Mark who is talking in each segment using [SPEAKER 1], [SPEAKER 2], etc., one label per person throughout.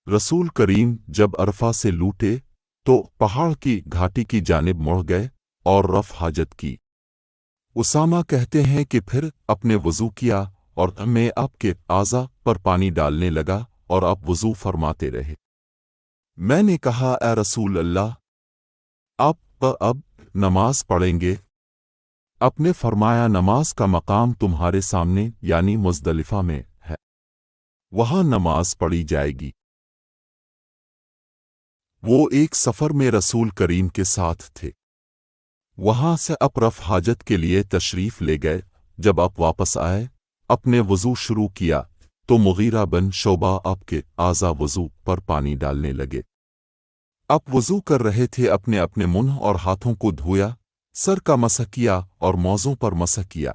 [SPEAKER 1] रसूल करीम जब अरफा से लूटे तो पहाड़ की घाटी की जानिब मुड़ गए और रफ हाजत की। उसामा कहते हैं कि फिर अपने वज़ू किया और मैं आपके आज़ा पर पानी डालने लगा और आप वज़ू फरमाते रहे। मैंने कहा, ए रसूल अल्लाह, आप अब नमाज पढ़ेंगे? आपने फरमाया, नमाज का मकाम तुम्हारे सामने यानी मुज़दलिफ़ा में है, वहां नमाज पढ़ी जाएगी। वो एक सफ़र में रसूल करीम के साथ थे। वहां से आप रफ हाजत के लिए तशरीफ़ ले गए। जब आप वापस आए, अपने वज़ू शुरू किया तो मुगीरा बिन शोबा आपके आज़ा वज़ू पर पानी डालने लगे। आप वज़ू कर रहे थे, अपने अपने मुंह और हाथों को धोया, सर का मसह किया और मौज़ों पर मसह किया।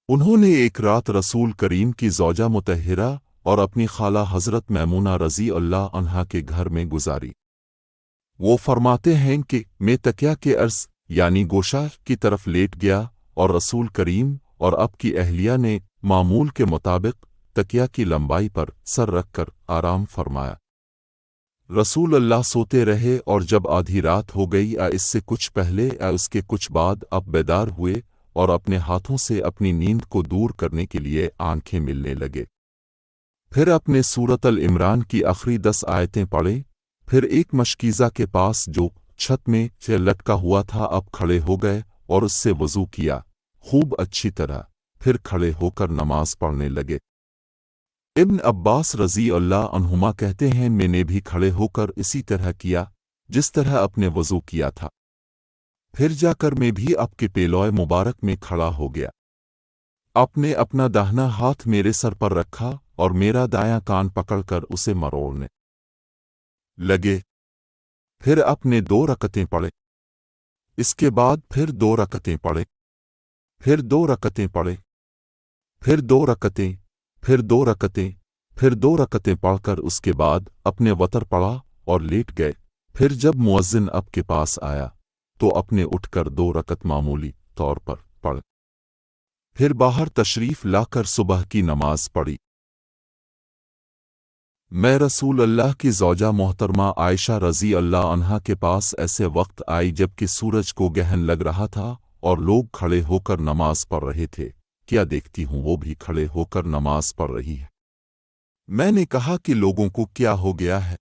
[SPEAKER 1] उन्होंने एक रात रसूल करीम की ज़ौजा मुतहरा और अपनी खाला हज़रत मैमूना रज़ी अल्लाह अन्हा के घर में गुजारी। वो फरमाते हैं कि मैं तकिया के अर्ज़ यानी गोशा की तरफ लेट गया और रसूल करीम और आपकी अहलिया ने मामूल के मुताबिक तकिया की लंबाई पर सर रखकर आराम फरमाया। रसूल अल्लाह सोते रहे और जब आधी रात हो गई या इससे कुछ पहले या उसके कुछ बाद आप बेदार हुए और अपने हाथों से अपनी नींद को दूर करने के लिए आंखें मिलने लगे। फिर अपने सूरत अल इमरान की आखिरी 10 आयतें पढ़े। फिर एक मशकीज़ा के पास जो छत में से लटका हुआ था आप खड़े हो गए और उससे वज़ू किया खूब अच्छी तरह, फिर खड़े होकर नमाज पढ़ने लगे। इब्न अब्बास रज़ी अल्लाह अन्हुमा कहते हैं, मैंने भी खड़े होकर इसी तरह किया जिस तरह अपने वज़ू किया था। फिर जाकर मैं भी आपके पेलोए मुबारक में खड़ा हो गया। आपने अपना दाहिना हाथ मेरे सर पर रखा और मेरा दायां कान पकड़कर उसे मरोड़ने लगे। फिर आपने 2 रकतें पढ़े। इसके बाद फिर 2 रकतें पढ़े, फिर 2 रकतें पढ़े, फिर 2 रकतें, फिर 2 रकतें, फिर 2 रकतें पढ़कर उसके बाद अपने वतर पढ़ा और लेट गए। फिर जब मुअज्जिन आपके पास आया तो अपने उठकर 2 रकत मामूली तौर पर पढ़, फिर बाहर तशरीफ़ लाकर सुबह की नमाज पढ़ी। मैं रसूल अल्लाह की ज़ौजा मोहतरमा आयशा रज़ी अल्लाह अन्हा के पास ऐसे वक्त आई जबकि सूरज को गहन लग रहा था और लोग खड़े होकर नमाज पढ़ रहे थे। क्या देखती हूँ वो भी खड़े होकर नमाज पढ़ रही है। मैंने कहा कि लोगों को क्या हो गया है?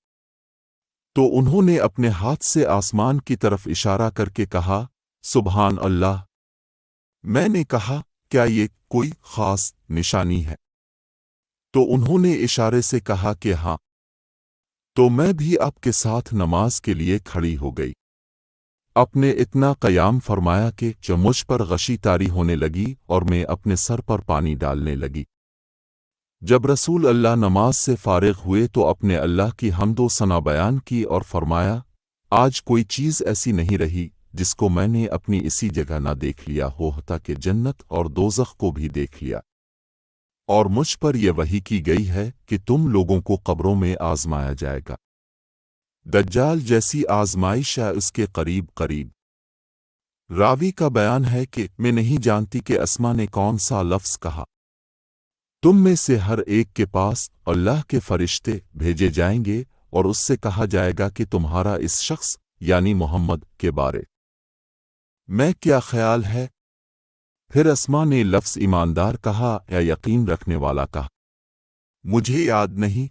[SPEAKER 1] तो उन्होंने अपने हाथ से आसमान की तरफ इशारा करके कहा, सुबहान अल्लाह। मैंने कहा, क्या ये कोई ख़ास निशानी है? तो उन्होंने इशारे से कहा कि हाँ। तो मैं भी आपके साथ नमाज के लिए खड़ी हो गई। आपने इतना क़याम फरमाया कि जो मुझ पर गशी तारी होने लगी और मैं अपने सर पर पानी डालने लगी। जब रसूल अल्लाह नमाज से फारिग हुए तो अपने अल्लाह की हम्दो सना बयान की और फरमाया, आज कोई चीज़ ऐसी नहीं रही जिसको मैंने अपनी इसी जगह ना देख लिया हो, हत्ता कि जन्नत और दोज़ख को भी देख लिया। और मुझ पर यह वही की गई है कि तुम लोगों को कब्रों में आजमाया जाएगा। दज्जाल जैसी आजमाइश है उसके करीब करीब। रावी का बयान है कि मैं नहीं जानती कि अस्मा ने कौन सा लफ्ज़ कहा। तुम में से हर एक के पास अल्लाह के फरिश्ते भेजे जाएंगे और उससे कहा जाएगा कि तुम्हारा इस शख्स यानी मोहम्मद के बारे में क्या ख्याल है? फिर अस्मा ने लफ्ज़ ईमानदार कहा या यकीन रखने वाला कहा। मुझे याद नहीं।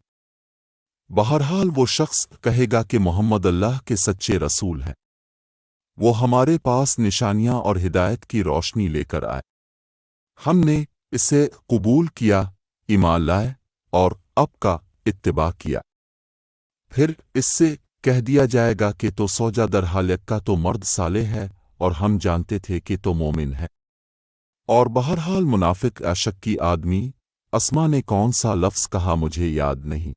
[SPEAKER 1] बहरहाल वो शख्स कहेगा कि मोहम्मद अल्लाह के सच्चे रसूल हैं। वो हमारे पास निशानियां और हिदायत की रोशनी लेकर आए। हमने इसे कबूल किया, ईमान लाए और आपका इत्तिबा किया। फिर इससे कह दिया जाएगा कि तो सौजा दरहालक का तो मर्द साले है और हम जानते थे कि तो मोमिन है। और बहरहाल मुनाफिक अशक्की आदमी अस्मा ने कौन सा लफ्ज़ कहा मुझे याद नहीं।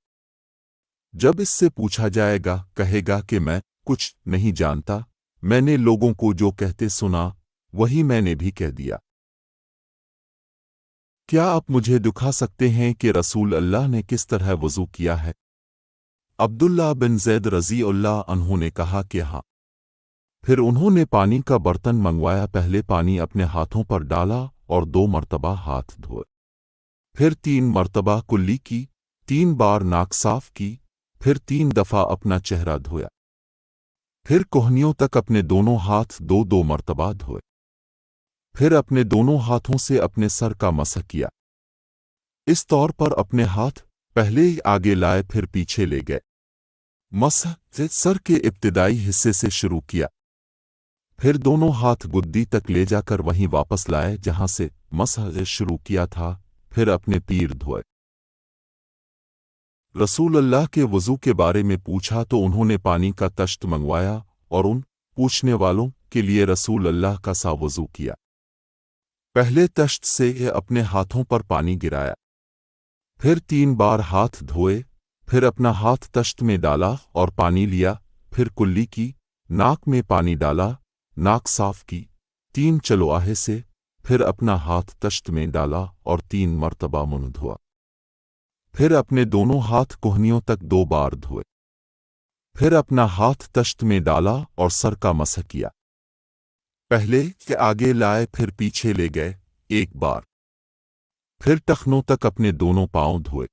[SPEAKER 1] जब इससे पूछा जाएगा कहेगा कि मैं कुछ नहीं जानता, मैंने लोगों को जो कहते सुना वही मैंने भी कह दिया। क्या आप मुझे दिखा सकते हैं कि रसूल अल्लाह ने किस तरह वज़ू किया है? अब्दुल्ला बिन ज़ैद रज़ी अल्लाह अन्हु ने कहा कि हाँ। फिर उन्होंने पानी का बर्तन मंगवाया, पहले पानी अपने हाथों पर डाला और 2 मरतबा हाथ धोए, फिर 3 मरतबा कुल्ली की, 3 बार नाक साफ की, फिर 3 दफा अपना चेहरा धोया, फिर कोहनियों तक अपने दोनों हाथ 2-2 मर्तबा धोए, फिर अपने दोनों हाथों से अपने सर का मसह किया। इस तौर पर अपने हाथ पहले ही आगे लाए फिर पीछे ले गए। मसह से सर के इब्तिदाई हिस्से से शुरू किया, फिर दोनों हाथ गुद्दी तक ले जाकर वहीं वापस लाए जहां से मसह शुरू किया था, फिर अपने पीर धोए। रसूल अल्लाह के वज़ू के बारे में पूछा तो उन्होंने पानी का तश्त मंगवाया और उन पूछने वालों के लिए रसूल अल्लाह का सा वज़ू किया। पहले तश्त से अपने हाथों पर पानी गिराया, फिर 3 बार हाथ धोए, फिर अपना हाथ तश्त में डाला और पानी लिया, फिर कुल्ली की, नाक में पानी डाला, नाक साफ की 3 चलोआहे से, फिर अपना हाथ तश्त में डाला और 3 मर्तबा मुंह धोआ, फिर अपने दोनों हाथ कोहनियों तक 2 बार धोए, फिर अपना हाथ तश्त में डाला और सर का मसह किया। पहले के आगे लाए फिर पीछे ले गए 1 बार, फिर टखनों तक अपने दोनों पांव धोए।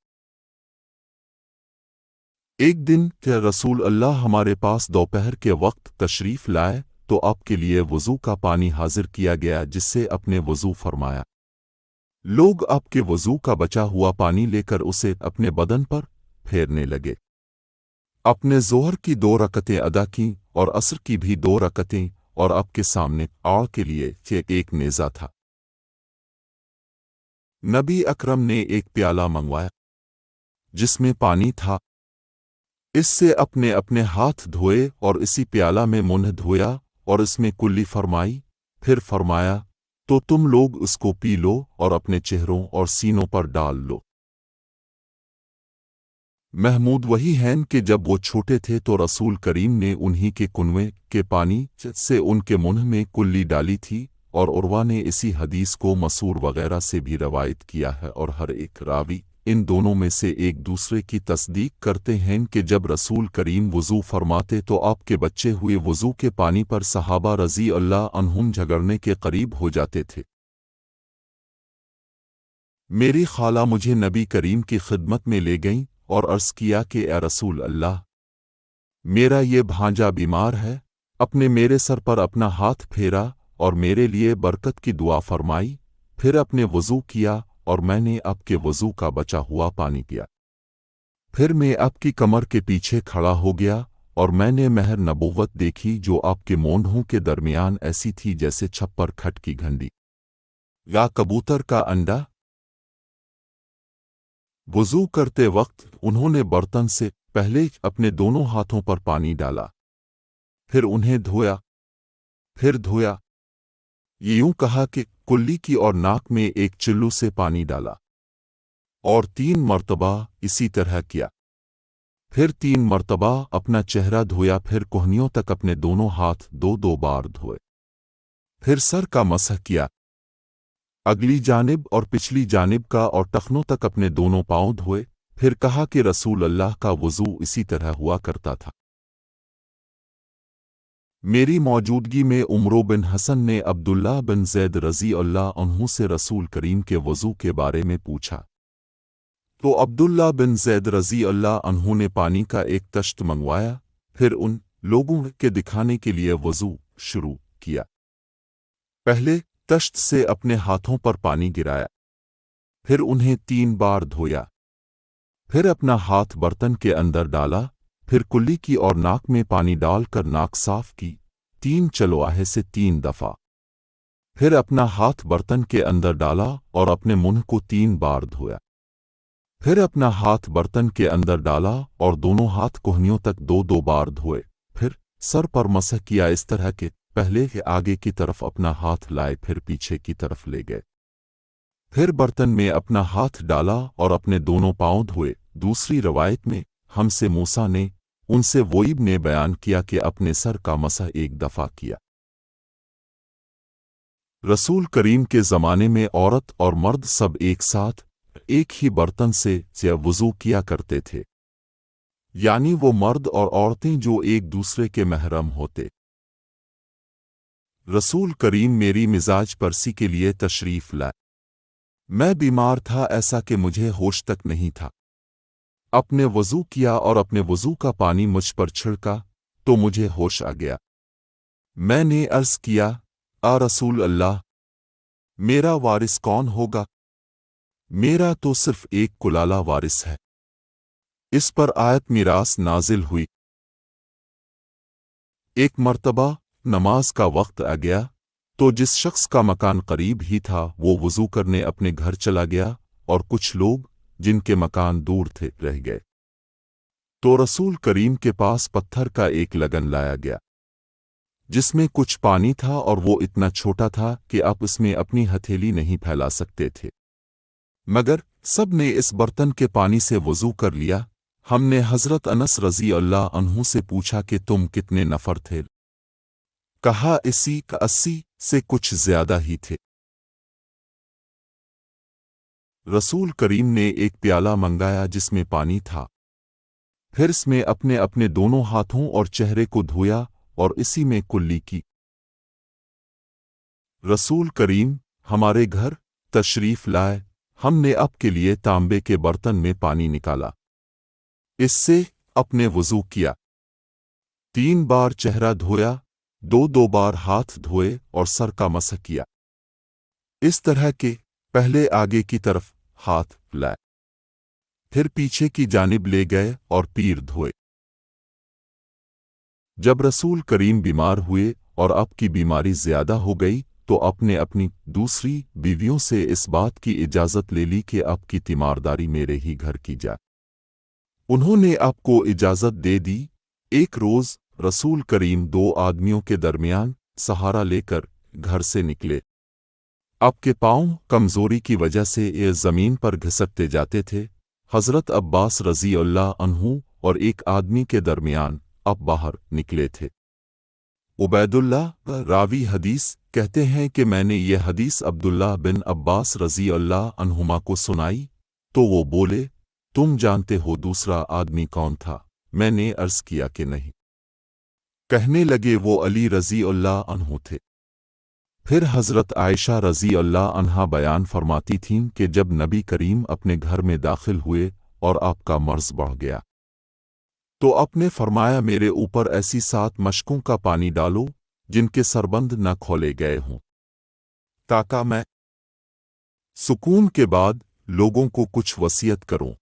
[SPEAKER 1] एक दिन क्या रसूल अल्लाह हमारे पास दोपहर के वक्त तशरीफ लाए तो आपके लिए वज़ू का पानी हाजिर किया गया जिससे अपने वज़ू फरमाया। लोग आपके वज़ू का बचा हुआ पानी लेकर उसे अपने बदन पर फेरने लगे। अपने ज़ोहर की 2 रकतें अदा की और असर की भी 2 रकतें, और आपके सामने आड़ के लिए एक नेज़ा था। नबी अकरम ने एक प्याला मंगवाया जिसमें पानी था, इससे अपने अपने हाथ धोए और इसी प्याला में मुंह धोया और इसमें कुल्ली फरमाई, फिर फरमाया तो तुम लोग उसको पी लो और अपने चेहरों और सीनों पर डाल लो। महमूद वही हैं कि जब वो छोटे थे तो रसूल करीम ने उन्हीं के कुनवे के पानी से उनके मुंह में कुल्ली डाली थी, और उर्वा ने इसी हदीस को मसूर वगैरह से भी रवायत किया है, और हर एक रावी इन दोनों में से एक दूसरे की तस्दीक करते हैं कि जब रसूल करीम वज़ू फरमाते तो आपके बच्चे हुए वज़ू के पानी पर सहाबा रज़ी अल्लाह अन्हुम झगड़ने के करीब हो जाते थे। मेरी खाला मुझे नबी करीम की खिदमत में ले गईं और अर्ज़ किया कि ए रसूल अल्लाह, मेरा ये भांजा बीमार है। अपने मेरे सर पर अपना हाथ फेरा और मेरे लिए बरकत की दुआ फरमाई, फिर अपने वज़ू किया और मैंने आपके वज़ू का बचा हुआ पानी पिया। फिर मैं आपकी कमर के पीछे खड़ा हो गया और मैंने महर नबूवत देखी जो आपके मोंढों के दरमियान ऐसी थी जैसे छप्पर खट की घंटी या कबूतर का अंडा। वज़ू करते वक्त उन्होंने बर्तन से पहले अपने दोनों हाथों पर पानी डाला, फिर उन्हें धोया, फिर धोया। ये यूं कहा कि कुल्ली की और नाक में एक चिल्लू से पानी डाला और 3 मर्तबा इसी तरह किया, फिर 3 मर्तबा अपना चेहरा धोया, फिर कोहनियों तक अपने दोनों हाथ 2-2 बार धोए, फिर सर का मसह किया, अगली जानिब और पिछली जानिब का, और टखनों तक अपने दोनों पांव धोए। फिर कहा कि रसूल अल्लाह का वज़ू इसी तरह हुआ करता था। मेरी मौजूदगी में उमरो बिन हसन ने अब्दुल्लाह बिन ज़ैद रज़ी अल्लाह अन्हु से रसूल करीम के वज़ू के बारे में पूछा, तो अब्दुल्लाह बिन ज़ैद रज़ी अल्लाह अन्हु ने पानी का एक तश्त मंगवाया, फिर उन लोगों के दिखाने के लिए वज़ू शुरू किया। पहले तश्त से अपने हाथों पर पानी गिराया, फिर उन्हें 3 बार धोया, फिर अपना हाथ बर्तन के अंदर डाला, फिर कुल्ली की और नाक में पानी डालकर नाक साफ की 3 चलोआहे से 3 दफा, फिर अपना हाथ बर्तन के अंदर डाला और अपने मुंह को 3 बार धोया, फिर अपना हाथ बर्तन के अंदर डाला और दोनों हाथ कोहनियों तक 2-2 बार धोए, फिर सर पर मसह किया इस तरह के पहले के आगे की तरफ अपना हाथ लाए फिर पीछे की तरफ ले गए, फिर बर्तन में अपना हाथ डाला और अपने दोनों पांव धोए। दूसरी रवायत में हमसे मूसा ने उनसे वोइब ने बयान किया कि अपने सर का मसह 1 दफा किया। रसूल करीम के ज़माने में औरत और मर्द सब एक साथ एक ही बर्तन से वज़ू किया करते थे, यानी वो मर्द और औरतें जो एक दूसरे के महरम होते। रसूल करीम मेरी मिजाज परसी के लिए तशरीफ़ लाए। मैं बीमार था, ऐसा कि मुझे होश तक नहीं था। अपने वज़ू किया और अपने वज़ू का पानी मुझ पर छिड़का तो मुझे होश आ गया। मैंने अर्ज़ किया, आ रसूल अल्लाह, मेरा वारिस कौन होगा? मेरा तो सिर्फ एक कुलाला वारिस है। इस पर आयत मिरास नाजिल हुई। एक मर्तबा नमाज का वक्त आ गया तो जिस शख्स का मकान करीब ही था वो वज़ू करने अपने घर चला गया और कुछ लोग जिनके मकान दूर थे रह गए। तो रसूल करीम के पास पत्थर का एक लगन लाया गया जिसमें कुछ पानी था और वो इतना छोटा था कि आप इसमें अपनी हथेली नहीं फैला सकते थे। मगर सब ने इस बर्तन के पानी से वज़ू कर लिया। हमने हज़रत अनस रज़ी अल्लाह अन्हु से पूछा कि तुम कितने नफर थे? कहा 80 से कुछ ज्यादा ही थे। रसूल करीम ने एक प्याला मंगाया जिसमें पानी था, फिर इसमें अपने अपने दोनों हाथों और चेहरे को धोया और इसी में कुल्ली की। रसूल करीम हमारे घर तशरीफ लाए। हमने आपके लिए तांबे के बर्तन में पानी निकाला, इससे अपने वज़ू किया, 3 बार चेहरा धोया, 2 बार हाथ धोए और सर का मसह किया। इस तरह के पहले आगे की तरफ हाथ लाए, फिर पीछे की जानिब ले गए और पीर धोए। जब रसूल करीम बीमार हुए और आपकी बीमारी ज्यादा हो गई तो आपने अपनी दूसरी बीवियों से इस बात की इजाज़त ले ली कि आपकी तीमारदारी मेरे ही घर की जाए। उन्होंने आपको इजाज़त दे दी। एक रोज़ रसूल करीम 2 आदमियों के दरमियान सहारा लेकर घर से निकले। आपके पाँव कमज़ोरी की वजह से ये ज़मीन पर घिसकते जाते थे। हज़रत अब्बास रज़ी अल्लाह अन्हु और एक आदमी के दरमियान आप बाहर निकले थे। उबैदुल्लाह रावी हदीस कहते हैं कि मैंने ये हदीस अब्दुल्लाह बिन अब्बास रज़ी अल्लाह अन्हुमा को सुनाई तो वो बोले, तुम जानते हो दूसरा आदमी कौन था? मैंने अर्ज़ किया कि नहीं। कहने लगे वो अली रज़ी अल्लाह अन्हु थे। फिर हज़रत आयशा रज़ी अल्लाह अन्हा बयान फरमाती थीं कि जब नबी करीम अपने घर में दाखिल हुए और आपका मर्ज़ बढ़ गया तो आपने फरमाया, मेरे ऊपर ऐसी 7 मशकों का पानी डालो जिनके सरबंद न खोले गए हों, ताकि मैं सुकून के बाद लोगों को कुछ वसीयत करूं।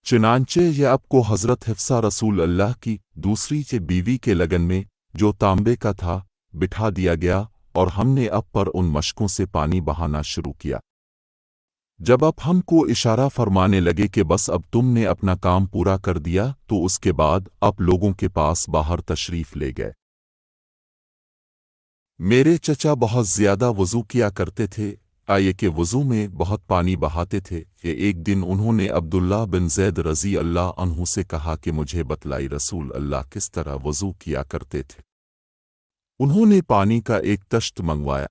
[SPEAKER 1] चुनांचे ये आपको हज़रत हिफ्सा रसूल अल्लाह की दूसरी चे बीवी के लगन में जो तांबे का था बिठा दिया गया और हमने अब पर उन मशकों से पानी बहाना शुरू किया। जब आप हमको इशारा फरमाने लगे कि बस अब तुमने अपना काम पूरा कर दिया तो उसके बाद आप लोगों के पास बाहर तशरीफ ले गए। मेरे चचा बहुत ज्यादा वज़ू किया करते थे, आये के वज़ू में बहुत पानी बहाते थे। एक दिन उन्होंने अब्दुल्लाह बिन ज़ैद रज़ी अल्लाह अन्हु से कहा कि मुझे बतलाई रसूल अल्लाह किस तरह वज़ू किया करते थे। उन्होंने पानी का एक तश्त मंगवाया,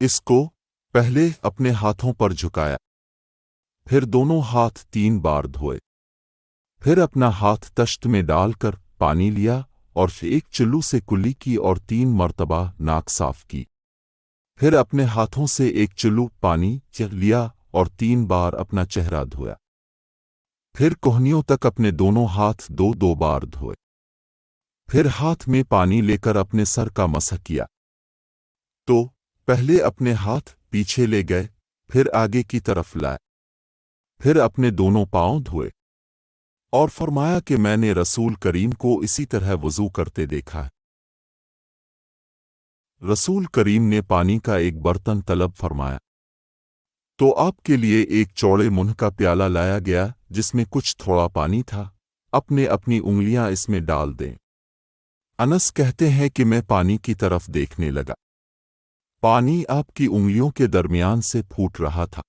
[SPEAKER 1] इसको पहले अपने हाथों पर झुकाया, फिर दोनों हाथ 3 बार धोए, फिर अपना हाथ तश्त में डालकर पानी लिया और फिर एक चुल्लू से कुल्ली की और 3 मर्तबा नाक साफ की, फिर अपने हाथों से एक चुल्लू पानी लिया और 3 बार अपना चेहरा धोया, फिर कोहनियों तक अपने दोनों हाथ 2 बार धोए, फिर हाथ में पानी लेकर अपने सर का मसह किया। तो पहले अपने हाथ पीछे ले गए, फिर आगे की तरफ लाए, फिर अपने दोनों पांव धोए और फरमाया कि मैंने रसूल करीम को इसी तरह वज़ू करते देखा है। रसूल करीम ने पानी का एक बर्तन तलब फरमाया तो आपके लिए एक चौड़े मुंह का प्याला लाया गया जिसमें कुछ थोड़ा पानी था। अपने अपनी उंगलियां इसमें डाल दें। अनस कहते हैं कि मैं पानी की तरफ देखने लगा, पानी आपकी उंगलियों के दरमियान से फूट रहा था।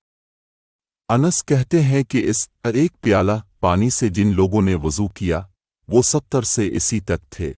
[SPEAKER 1] अनस कहते हैं कि इस एक प्याला पानी से जिन लोगों ने वज़ू किया वो 70 से 80 तक थे।